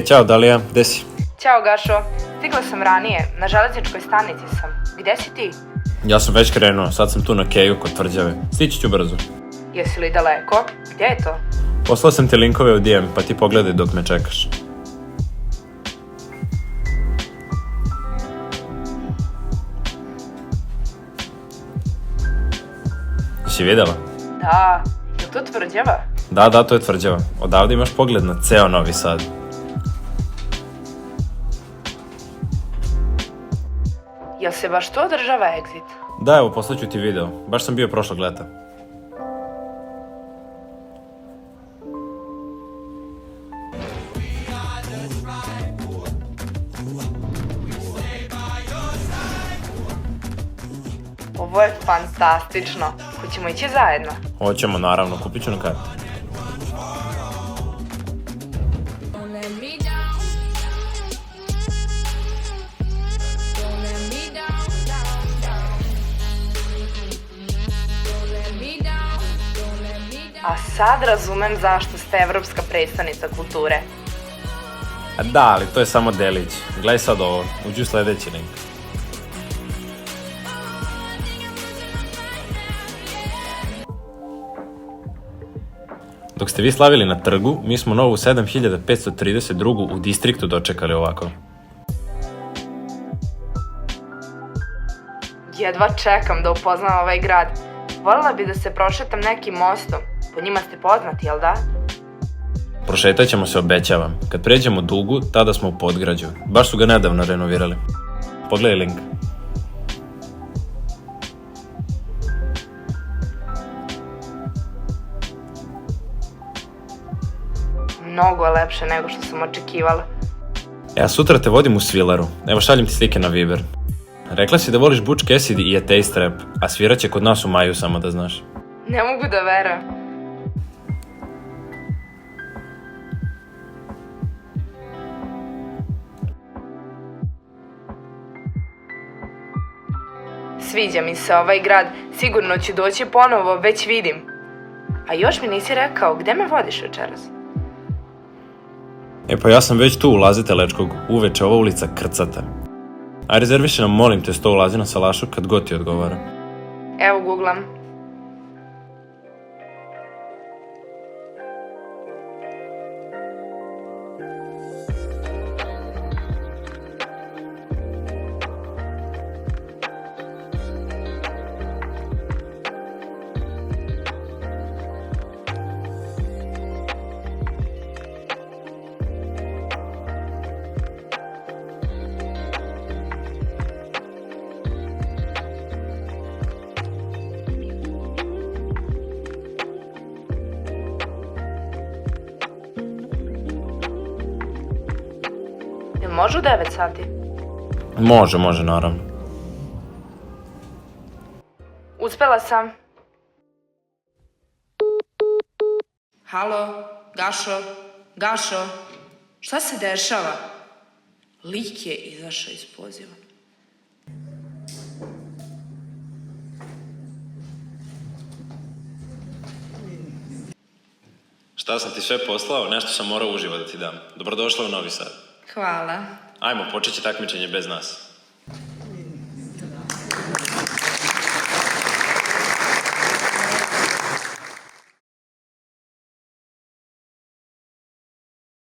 Ćao Dalija, gde si? Ćao Gašo, stigla sam ranije, na železničkoj stanici sam. Gde si ti? Ja sam već krenuo, sad sam tu na Keju kod Tvrđave. Stići ću brzo. Jesi li daleko? Gdje je to? Poslao sam ti linkove u DM, pa ti pogledaj dok me čekaš. Jesi vidjela? Da, je to Tvrđava? Da, to je Tvrđava. Odavde imaš pogled na ceo Novi Sad. Jel se baš to održava Exit? Da, evo, poslaću ti video. Baš sam bio prošlog leta. Ovo je fantastično. Hoćemo ići zajedno. Hoćemo, naravno, kupit ću na kartu. A sad razumem zašto ste evropska predstavnica kulture. Da, ali to je samo delić. Gledaj sad ovo, uđi u sljedeći link. Dok ste vi slavili na trgu, mi smo novu 7532 u distriktu dočekali ovako. Jedva čekam da upoznam ovaj grad. Voljela bi da se prošetam nekim mostom. Po njima ste poznati, jel da? Prošetat ćemo se, obećavam. Kad pređemo Dugu, tada smo u Podgrađu. Baš su ga nedavno renovirali. Pogledaj link. Mnogo je lepše nego što sam očekivala. A sutra te vodim u Svilaru. Evo, šaljem ti slike na Viber. Rekla si da voliš Butch Cassidy i Atheist rap, a svirat će kod nas u maju, samo da znaš. Ne mogu da verujem. Sviđa mi se ovaj grad, sigurno ću doći ponovo, već vidim. A još mi nisi rekao, gde me vodiš večeras? Pa ja sam već tu u Laze Telečkog, uveče ova ulica krcata. A rezerviši nam, molim te, 100 u Lazi na Salašu kad god ti odgovara. Evo googlam. Jel može u 9 sati? Može, naravno. Uspela sam. Halo, Gašo, šta se dešava? Lik je izašao iz poziva. Šta sam ti sve poslao? Nešto sam morao uživo da ti dam. Dobrodošla u Novi Sad. Hvala. Ajmo, počet će takmičenje bez nas.